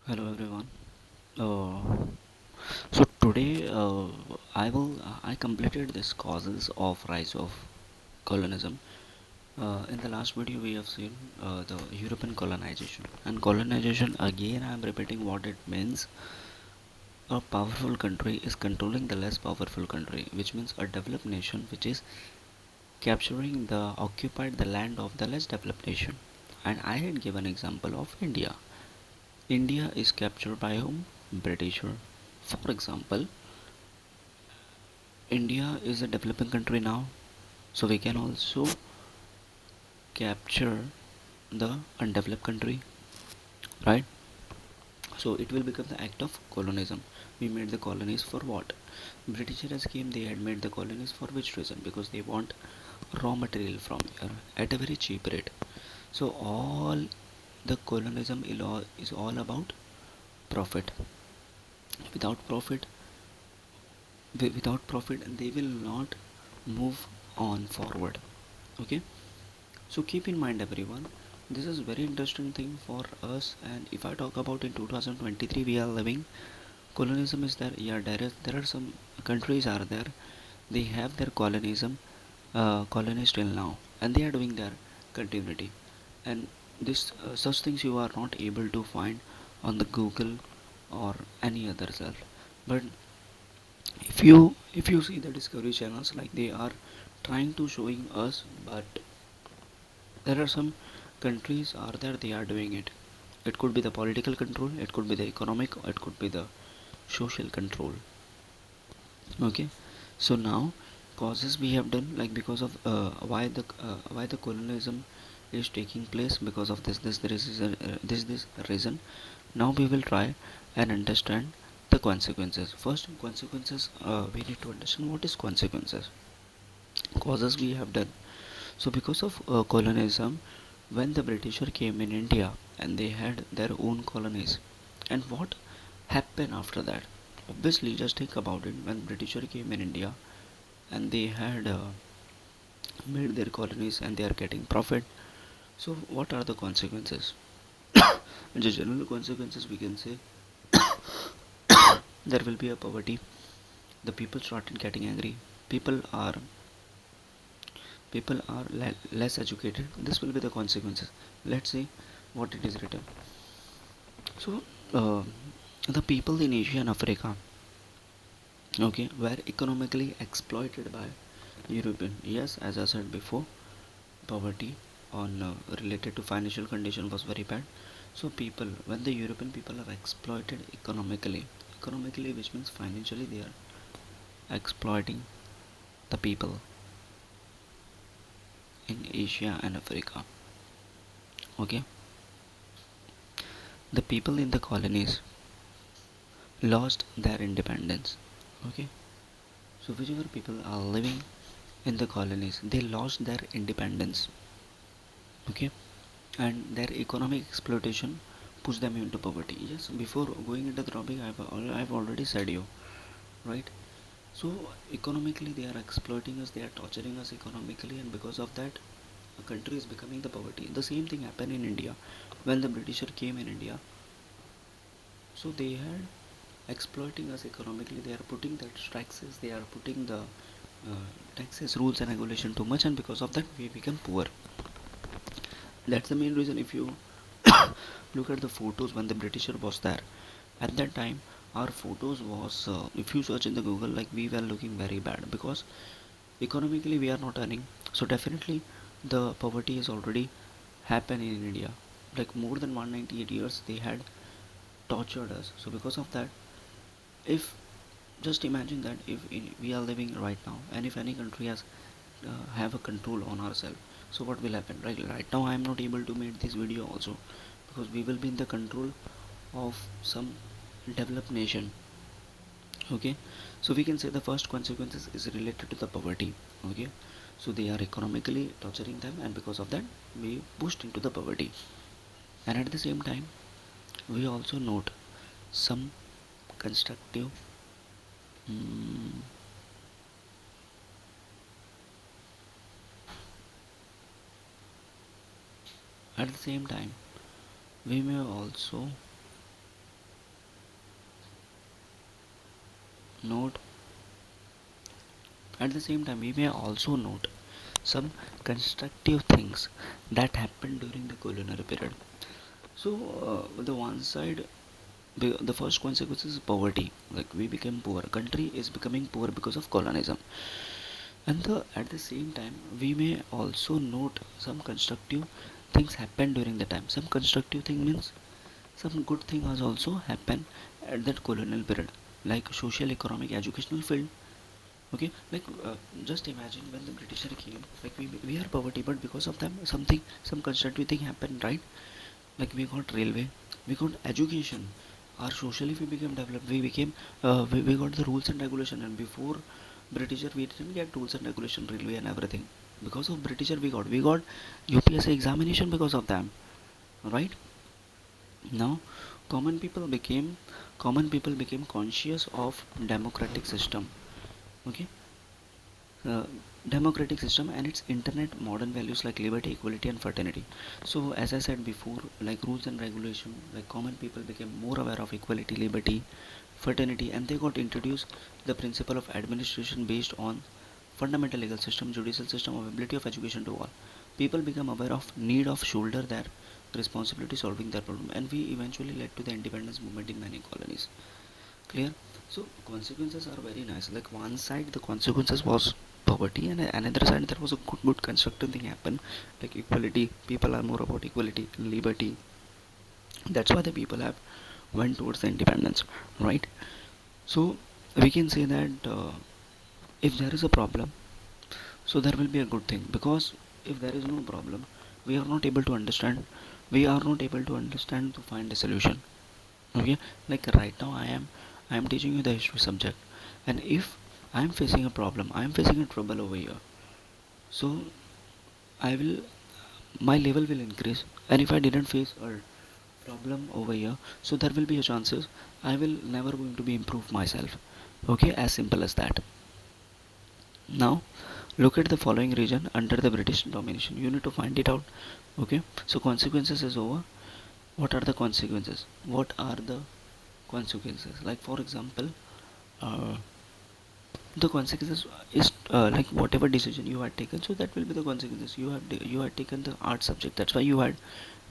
Hello everyone. Uh, so today I completed this causes of rise of colonialism. In the last video we have seen the European colonization and colonization. Again I am repeating what it means. A powerful country is controlling the less powerful country, which means a developed nation which is capturing the occupied the land of the less developed nation. And I had given example of India. India is captured by whom? Britisher. For example, India is a developing country now, so we can also capture the undeveloped country, right? So it will become the act of colonialism. We made the colonies for what? Britishers came, they had made the colonies for which reason? Because they want raw material from here at a very cheap rate. So all the colonialism is all about profit. Without profit, without profit, they will not move on forward. Okay. So keep in mind everyone, this is very interesting thing for us. And if I talk about in 2023 we are living, colonialism is there. Yeah, there are some countries are there, they have their colonialism, colonies till now, and they are doing their continuity. And this such things you are not able to find on the Google or any other self. But if you see the Discovery channels, like they are trying to showing us, but there are some countries are there, they are doing it. It could be the political control, it could be the economic, it could be the social control. Okay. So now causes we have done, like because of why the colonialism is taking place, because of this reason. Now we will try and understand the consequences. First consequences, we need to understand what is consequences. Causes we have done. So because of colonialism, when the Britisher came in India and they had their own colonies, and what happened after that? Obviously, just think about it. When Britisher came in India and they had made their colonies and they are getting profit. So what are the consequences? The general consequences we can say, there will be a poverty. The people started getting angry. People are less educated. This will be the consequences. Let's see what it is written. So uh, the people in Asia and Africa, okay, were economically exploited by European. Yes, as I said before, poverty on related to financial condition was very bad. So people, when the European people are exploited economically, which means financially, they are exploiting the people in Asia and Africa. Okay, the people in the colonies lost their independence. Okay, so whichever people are living in the colonies, they lost their independence. Okay, and their economic exploitation pushed them into poverty. Yes, before going into the topic, I've already said you, right? So economically they are exploiting us, they are torturing us economically, and because of that a country is becoming the poverty. The same thing happened in India when the Britisher came in India. So they had exploiting us economically, they are putting that taxes, they are putting the taxes, rules and regulation too much, and because of that we become poor. That's the main reason. If you look at the photos when the Britisher was there, at that time our photos was, if you search in the Google, like we were looking very bad because economically we are not earning. So definitely the poverty is already happened in India. Like more than 198 years they had tortured us. So because of that, if just imagine that if we are living right now, and if any country has have a control on ourselves, so what will happen? Right now I am not able to make this video also, because we will be in the control of some developed nation. Okay, so we can say the first consequences is related to the poverty. Okay, so they are economically torturing them, and because of that we pushed into the poverty. And at the same time we also note some constructive, mm, at the same time we may also note at the same time we may also note some constructive things that happened during the colonial period. So the one side, the first consequence is poverty. Like we became poor. Country is becoming poor because of colonialism. And at the same time, we may also note some constructive things happen during the time. Some constructive thing means some good thing has also happened at that colonial period, like social, economic, educational field. Okay, like just imagine when the Britisher came, like we are poverty, but because of them, something, some constructive thing happened, right? Like we got railway, we got education, our socially we became developed, we got the rules and regulation. And before Britisher we didn't get rules and regulation, railway and everything. Because of Britisher we got UPSC examination because of them, right? Now common people became conscious of democratic system. Okay, uh, democratic system and its internet modern values like liberty, equality and fraternity. So as I said before, like rules and regulation, like common people became more aware of equality, liberty, fraternity, and they got introduced the principle of administration based on fundamental legal system, judicial system, availability of education to all. People become aware of need of shoulder their responsibility solving their problem, and we eventually led to the independence movement in many colonies. Clear? So consequences are very nice. Like one side the consequences was poverty, and another side there was a good constructive thing happen, like equality. People are more about equality, liberty. That's why the people have went towards the independence, right? So we can say that if there is a problem, so there will be a good thing, because if there is no problem, we are not able to understand. We are not able to understand to find a solution. Okay, like right now I am teaching you the history subject, and if I am facing a problem, I am facing a trouble over here, so I will, my level will increase. And if I didn't face a problem over here, so there will be a chances I will never going to be improve myself. Okay, as simple as that. Now look at the following region under the British domination, you need to find it out. Okay, so consequences is over. What are the consequences? What are the consequences? Like for example, uh, the consequences is like whatever decision you had taken, so that will be the consequences. You had taken the art subject, that's why you had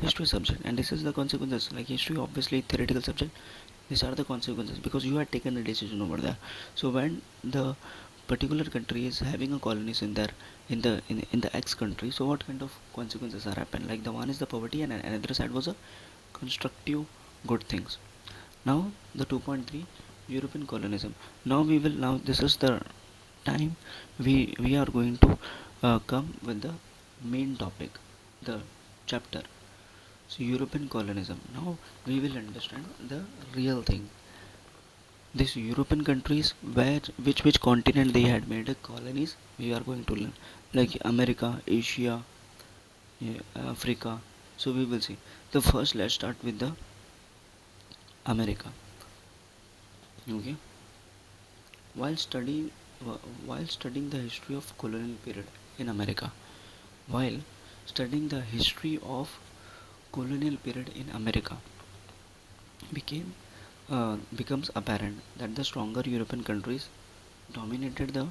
history subject, and this is the consequences. Like history obviously theoretical subject, these are the consequences because you had taken a decision over there. So when the particular country is having a colonies in there, in the X country, so what kind of consequences are happen? Like the one is the poverty, and another side was a constructive good things. Now the 2.3, European colonialism. Now this is the time we are going to come with the main topic, the chapter. So European colonialism. Now we will understand the real thing. These European countries, where which continent they had made a colonies, we are going to learn. Like America, Asia, yeah, Africa. So we will see. The first, let's start with the America. Okay. While studying while studying the history of colonial period in America, while studying the history of colonial period in America, becomes apparent that the stronger European countries dominated the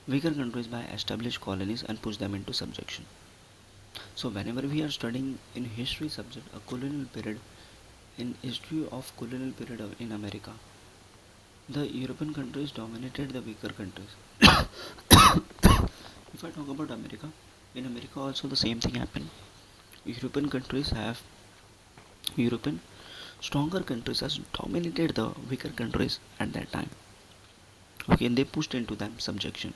weaker countries by established colonies and pushed them into subjection. So whenever we are studying in history subject a colonial period, in history of colonial period in America, the European countries dominated the weaker countries. If I talk about America, in America also the same thing happened. European countries have European stronger countries has dominated the weaker countries at that time. Okay, and they pushed into them subjection.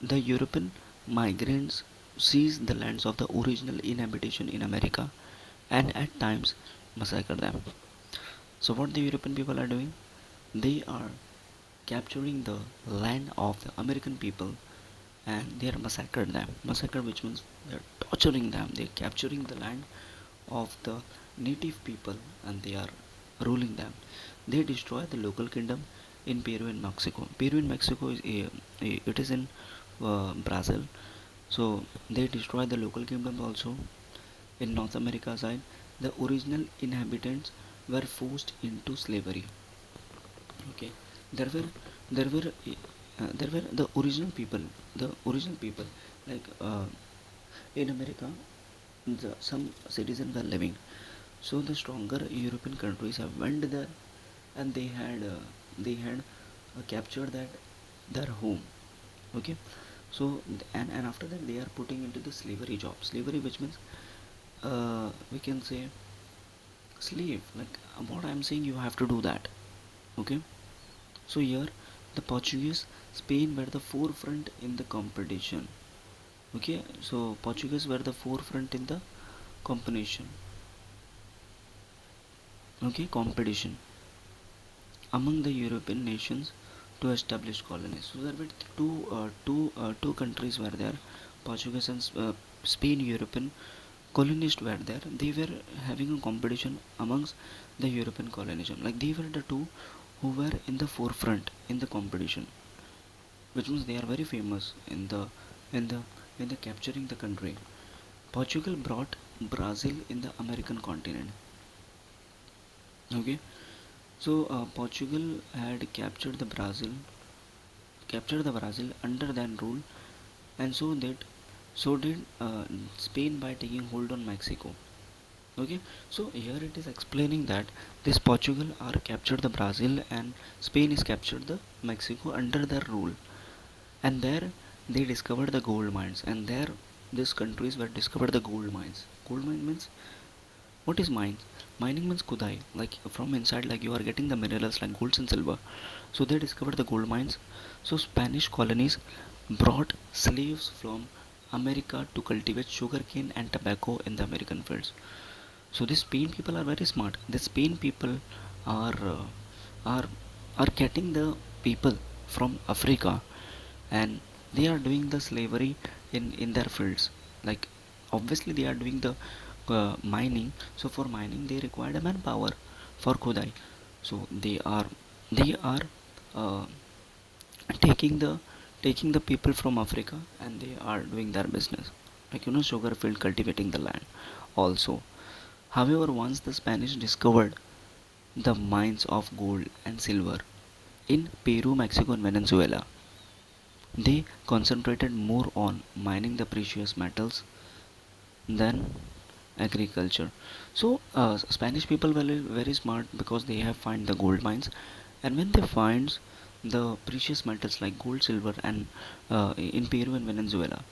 The European migrants seized the lands of the original inhabitation in America and at times massacred them. So what the European people are doing? They are capturing the land of the American people and they are massacred them. Massacre, which means they are torturing them. They are capturing the land of the native people and they are ruling them. They destroy the local kingdom in Peru and Mexico. Peru and Mexico is it is in Brazil. So they destroy the local kingdom also. In North America side, the original inhabitants were forced into slavery. Okay, there were there were there were the original people, like in America, some citizens were living. So the stronger European countries have went there, and they had captured that their home. Okay, so and after that they are putting into the slavery job. Slavery, which means we can say slave. Like what I'm saying, you have to do that. Okay, so here the Portuguese, Spain were the forefront in the competition. Okay, so Portuguese were the forefront in the competition. Okay, competition among the European nations to establish colonies. So there were two countries were there, Portuguese and Spain. European colonists were there. They were having a competition amongst the European colonialism. Like they were the two who were in the forefront in the competition, which means they are very famous in the in the capturing the country. Portugal brought Brazil in the American continent. Okay, so Portugal had captured the Brazil under their rule, and so did Spain by taking hold on Mexico. Okay, so here it is explaining that this Portugal are captured the Brazil and Spain is captured the Mexico under their rule, and there they discovered the gold mines, and there these countries were discovered the gold mines. Gold mine means, what is mine? Mining means kudai, like from inside, like you are getting the minerals like gold and silver. So they discovered the gold mines. So Spanish colonies brought slaves from America to cultivate sugarcane and tobacco in the American fields. So the Spain people are very smart. The Spain people are uh, are are getting the people from Africa, and they are doing the slavery in their fields. Like obviously they are doing the mining. So for mining they required a manpower for Kodai. So they are uh, taking the taking the people from Africa, and they are doing their business, like sugar field, cultivating the land also. However, once the Spanish discovered the mines of gold and silver in Peru, Mexico, and Venezuela, they concentrated more on mining the precious metals than agriculture. So Spanish people were very smart because they have find the gold mines, and when they find the precious metals like gold, silver, and in Peru and Venezuela,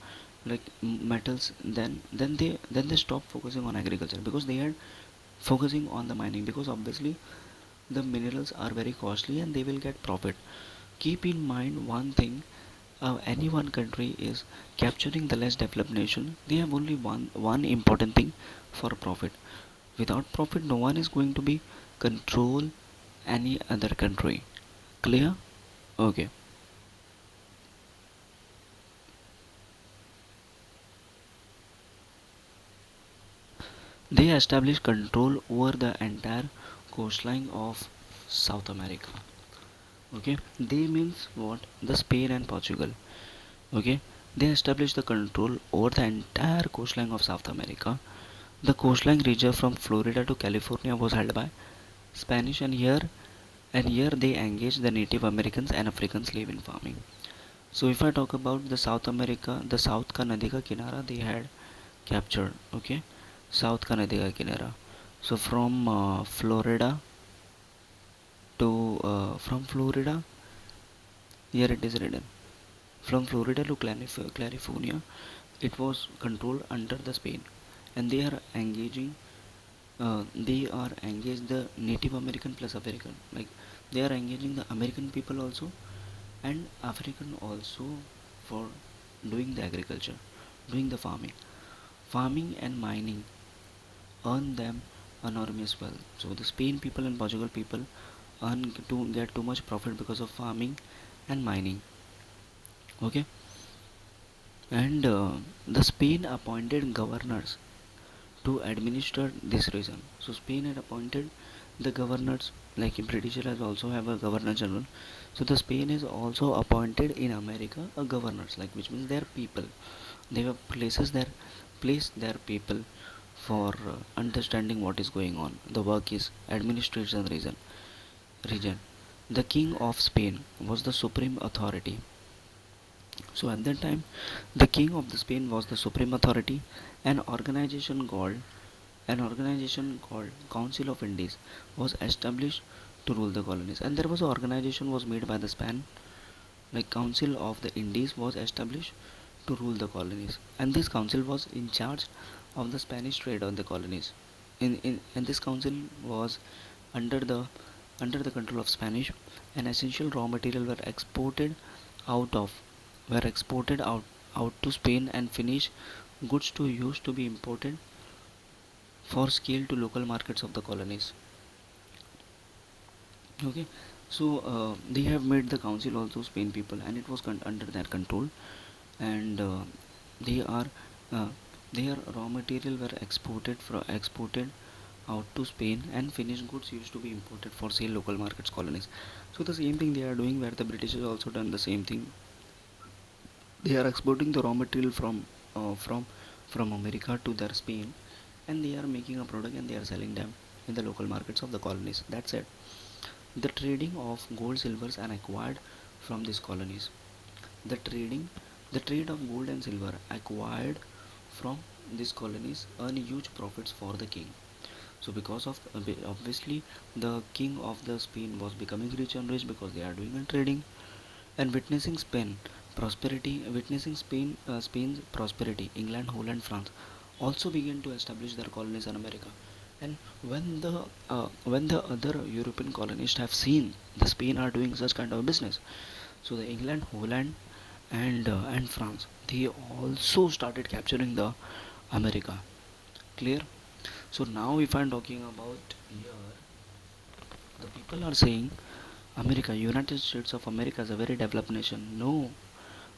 like metals, then they stop focusing on agriculture because they had focusing on the mining, because obviously the minerals are very costly and they will get profit. Keep in mind one thing, any one country is capturing the less developed nation, they have only one important thing for profit. Without profit, no one is going to be control any other country. Clear? Okay. They established control over the entire coastline of South America. Okay, they means what? The Spain and Portugal. Okay, they established the control over the entire coastline of South America. The coastline region from Florida to California was held by Spanish, and here they engaged the Native Americans and Africans live in farming. So if I talk about the South America, the South ka Nadi ka Kinara they had captured. Okay, South ka Nadi ka Kinara. So from Florida, here it is written. From Florida to California, it was controlled under the Spain, and they are engaged the Native American plus African, like they are engaging the American people also and African also for doing the agriculture, doing the farming and mining earn them enormous wealth. So the Spain people and Portugal people earn to get too much profit because of farming and mining. Okay, and the Spain appointed governors to administer this region. So Spain had appointed the governors, like British has also have a governor general. So the Spain is also appointed in America a governors, like which means their people. They have placed their people for understanding what is going on. The work is administration region. the king of Spain was the supreme authority. So at that time, the king of the Spain was the supreme authority. An organization called an organization called Council of Indies was established to rule the colonies. And there was an organization was made by the Spain, like Council of the Indies was established to rule the colonies. And this council was in charge of the Spanish trade on the colonies. And this council was under the under the control of Spanish, and essential raw material out of were exported out to Spain, and finished goods to used to be imported for scale to local markets of the colonies. Okay, so they have made the council also Spain people, and it was under their control, and they are uh, their raw material were exported out to Spain, and finished goods used to be imported for sale local markets colonies. So the same thing they are doing, where the British has also done the same thing. They are exporting the raw material from America to their Spain, and they are making a product and they are selling them in the local markets of the colonies. That's it. The trading of gold, silvers, and acquired from these colonies. The trading, the trade of gold and silver acquired from these colonies earn huge profits for the king. So because of obviously the king of the Spain was becoming rich and rich because they are doing a trading, and witnessing Spain's prosperity, England, Holland, France also began to establish their colonies in America. And when the other European colonists have seen the Spain are doing such kind of business, so the England, Holland, and France, they also started capturing the America. Clear? So now if I'm talking about here, the people are saying America, United States of America is a very developed nation. No,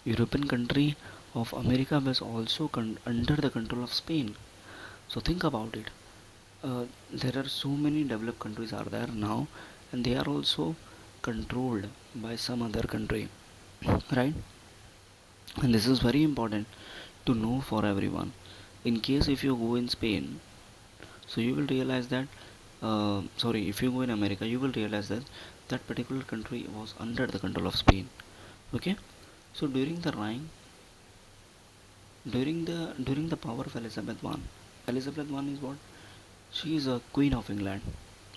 European country of America was also under the control of Spain. So think about it. There are so many developed countries are there now, and they are also controlled by some other country, right? And this is very important to know for everyone. In case if you go in Spain, so you will realize that sorry, if you go in America, you will realize that that particular country was under the control of Spain. Okay, so during the power of Elizabeth I, Elizabeth I is what? She is a queen of England.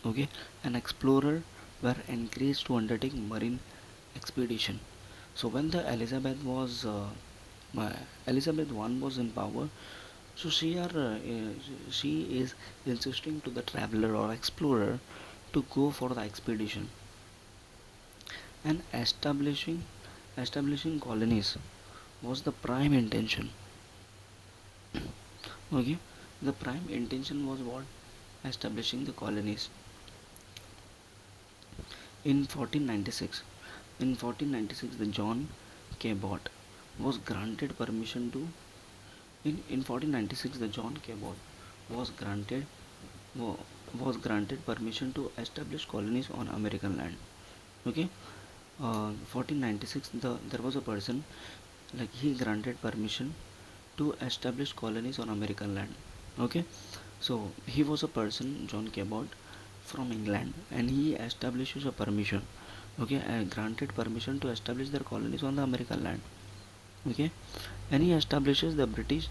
Okay, an explorer were encouraged to undertake marine expedition. So when the Elizabeth I was in power, so she is insisting to the traveler or explorer to go for the expedition, and establishing colonies was the prime intention. Okay, the prime intention was what? Establishing the colonies. In 1496, the John Cabot was granted permission to in 1496 the John Cabot was granted was granted permission to establish colonies on American land. Okay, 1496 there was a person, like he granted permission to establish colonies on American land. Okay, so he was a person, John Cabot, from England, and he establishes a permission. Okay, granted permission to establish their colonies on the American land. Okay, and he establishes the British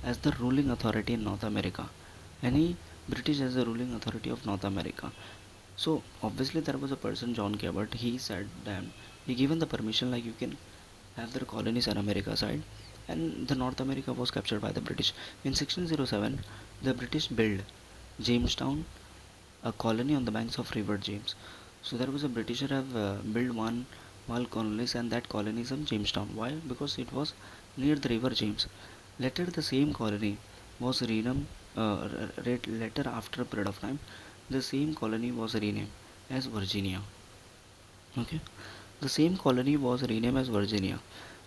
as the ruling authority in North America. Any British as the ruling authority of North America. So obviously there was a person, John Cabot. He said them, he given the permission like you can have their colonies on America side, and the North America was captured by the British. In 1607, the British built Jamestown, a colony on the banks of River James. So there was a Britisher have built one small colonies, and that colony is in Jamestown. Why? Because it was near the River James. Later, the same colony was renamed. Later, after a period of time, the same colony was renamed as Virginia. Okay, the same colony was renamed as Virginia.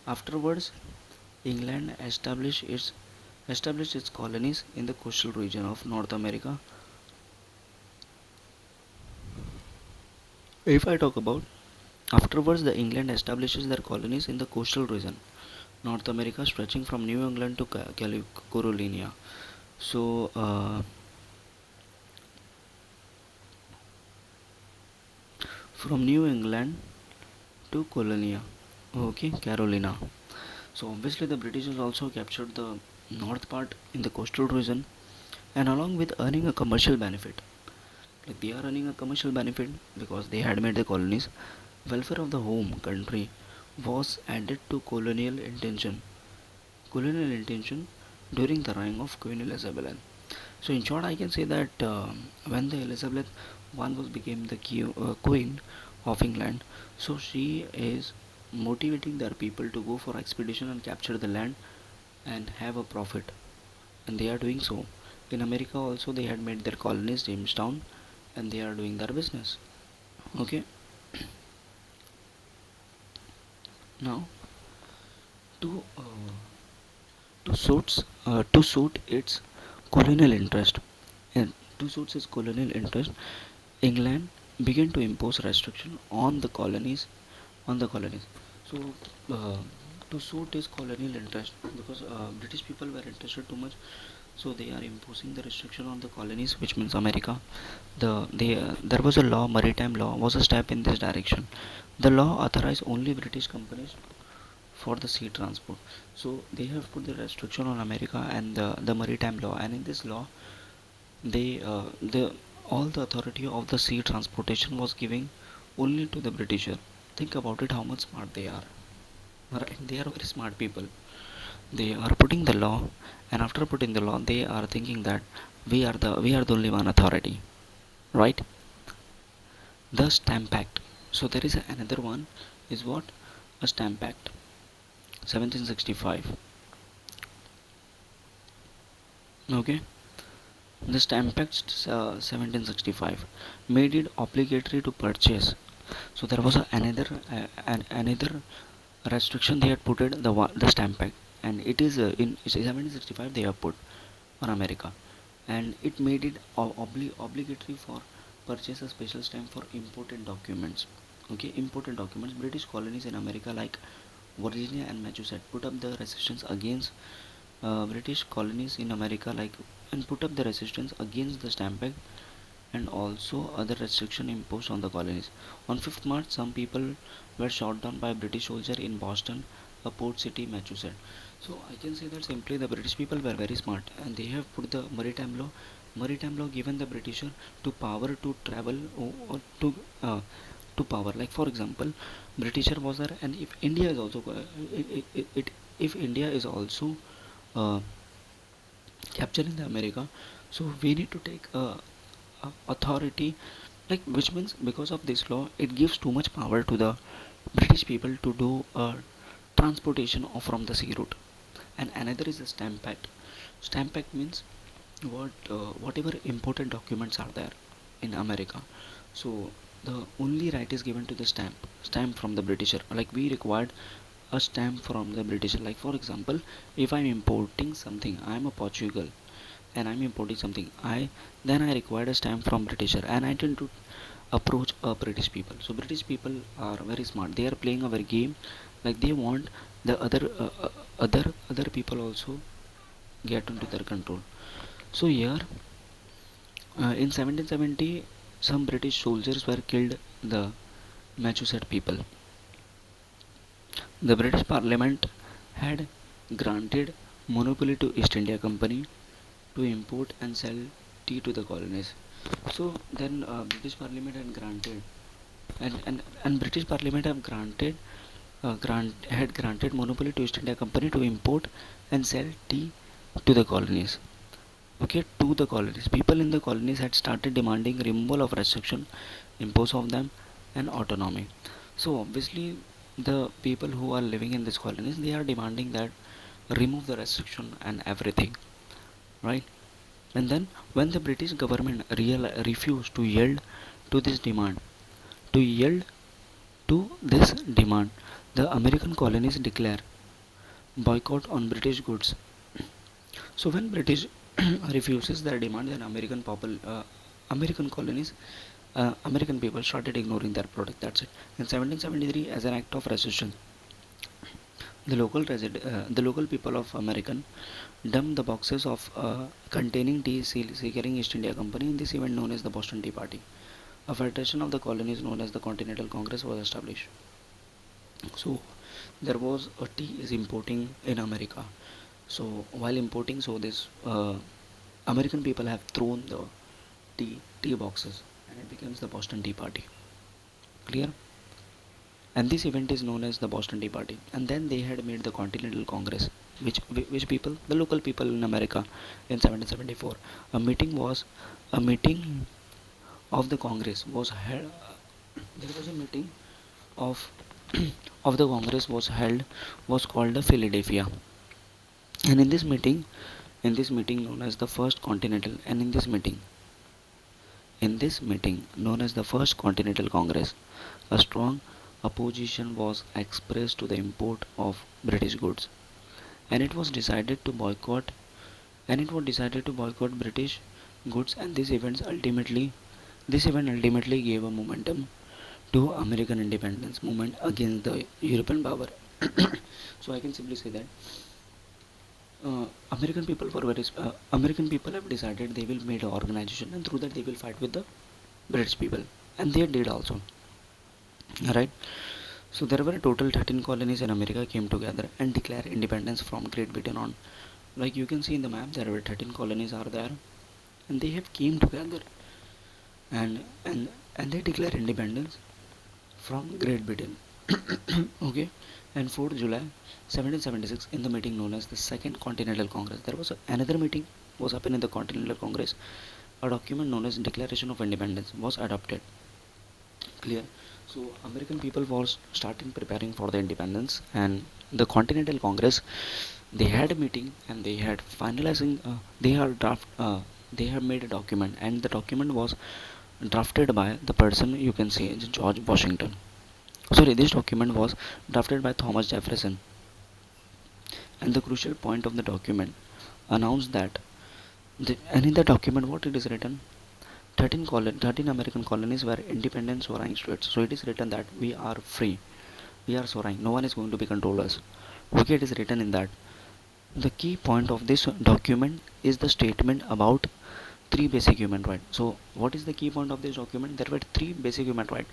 Afterwards, England established its colonies in the coastal region of North America. If I talk about afterwards, the England establishes their colonies in the coastal region, North America, stretching from New England to Carolina. So, from New England to Colonia, okay, Carolina. So obviously the Britishers also captured the north part in the coastal region, and along with earning a commercial benefit, like they are earning a commercial benefit because they had made the colonies, welfare of the home country was added to colonial intention during the reign of Queen Elizabeth. So in short, I can say that when the Elizabeth I was became the queen of England, so she is motivating their people to go for expedition and capture the land and have a profit, and they are doing so. In America also they had made their colonies Jamestown, and they are doing their business. Okay, now to to suit its colonial interest, and to suit its colonial interest, England began to impose restriction on the colonies. So, uh, to suit his colonial interest, because British people were interested too much, so they are imposing the restriction on the colonies, which means America. There was a law, maritime law, was a step in this direction. The law authorized only British companies for the sea transport. So they have put the restriction on America and the maritime law, and in this law, the all the authority of the sea transportation was giving only to the Britisher. Think about it, how much smart they are. Right? They are very smart people. They are putting the law, and after putting the law, they are thinking that we are the only one authority, right? The Stamp Act. So there is another one, is what, a Stamp Act, 1765. Okay, the Stamp Act 1765 made it obligatory to purchase. So there was another restriction they had put it, the Stamp Act, and it is in 1765 they have put on America, and it made it obligatory for purchase a special stamp for important documents. Okay, important documents. British colonies in America like Virginia and Massachusetts put up the resistance against British colonies in America like and put up the resistance against the Stamp Act and also other restriction imposed on the colonies. On 5th March, some people were shot down by British soldier in Boston, a port city, Massachusetts. So I can say that simply the British people were very smart, and they have put the maritime law. Maritime law given the Britisher to power to travel or to power. Like for example, Britisher was there, and if India is also if India is also uh, capturing the America, so we need to take authority, like which means because of this law it gives too much power to the British people to do transportation of from the sea route. And another is the Stamp Act. Stamp Act means whatever important documents are there in America, so the only right is given to the stamp from the Britisher. Like we required a stamp from the Britisher. Like for example, if I'm importing something, I'm a Portugal and I'm importing something, I required a stamp from Britisher, and I tend to approach British people. So British people are very smart. They are playing our game, like they want the other people also get into their control. So here, in 1770, some British soldiers were killed. The Massachusetts people. The British Parliament had granted monopoly to East India Company to import and sell tea to the colonies. So then British Parliament had granted and British Parliament have granted monopoly to East India Company to import and sell tea to the colonies. Okay, to the colonies. People in the colonies had started demanding removal of restriction imposed on them and autonomy. So obviously the people who are living in these colonies, they are demanding that remove the restriction and everything, right? And then when the British government refused to yield to this demand, to yield to this demand, the American colonies declare boycott on British goods. So when British refuses their demand, then American colonies, American people started ignoring their product. That's it. In 1773, as an act of resistance, the local people of American dumped the boxes of containing tea securing East India Company in this event known as the Boston Tea Party. A federation of the colonies known as the Continental Congress was established. So there was a tea is importing in America. So while importing, so this American people have thrown the tea boxes, and it becomes the Boston Tea Party. Clear? And this event is known as the Boston Tea Party. And then they had made the Continental Congress, which people, the local people in America, in 1774. A meeting was a meeting of the Congress was held. There was a meeting of of the Congress was held, was called the Philadelphia. And in this meeting known as the First Continental, and in this meeting known as the First Continental Congress, a strong opposition was expressed to the import of British goods, and it was decided to boycott British goods. And this event ultimately gave a momentum to American independence movement against the European power. So I can simply say that American people have decided they will make an organization, and through that they will fight with the British people, and they did also. Right. So there were a total 13 colonies in America came together and declared independence from Great Britain on. Like you can see in the map, there were 13 colonies are there, and they have came together and and and they declare independence from Great Britain. Okay, and 4th July 1776, in the meeting known as the Second Continental Congress, there was another meeting was happened in the Continental Congress. A document known as Declaration of Independence was adopted. Clear. So American people was starting preparing for the independence, and the Continental Congress, they had a meeting and they had finalizing. They have made a document, and the document was drafted by the person you can see George Washington. Sorry, this document was drafted by Thomas Jefferson, and the crucial point of the document announced that and in the document what it is written, 13 American colonies were independent sovereign states. So it is written that we are free, we are sovereign, no one is going to be control us. Okay, it is written in that. The key point of this document is the statement about three basic human rights. So what is the key point of this document? There were three basic human rights: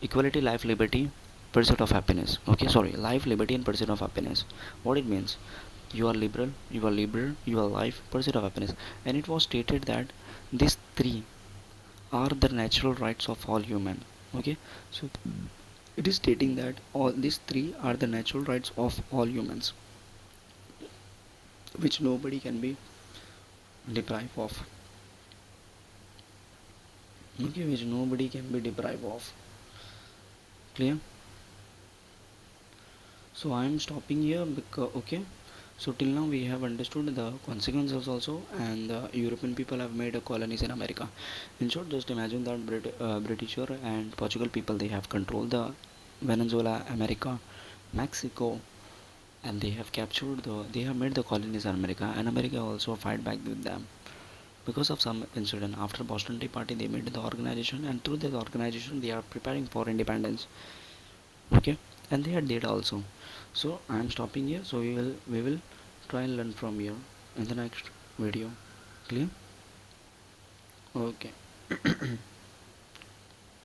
equality, life, liberty, pursuit of happiness. Okay, sorry, life, liberty, and pursuit of happiness. What it means? You are life, pursuit of happiness. And it was stated that these three are the natural rights of all human. Okay, so it is stating that all these three are the natural rights of all humans, which nobody can be deprived of. Okay, which nobody can be deprived of. Clear? So I am stopping here because okay. So till now we have understood the consequences also, and the European people have made a colonies in America. In short, just imagine that Britisher and Portugal people, they have controlled the Venezuela, America, Mexico, and they have captured they have made the colonies in America, and America also fight back with them because of some incident. After Boston Tea Party, they made the organization, and through this organization, they are preparing for independence. Okay, and they did also. So I am stopping here. So we will try and learn from here in the next video. Clear? Okay.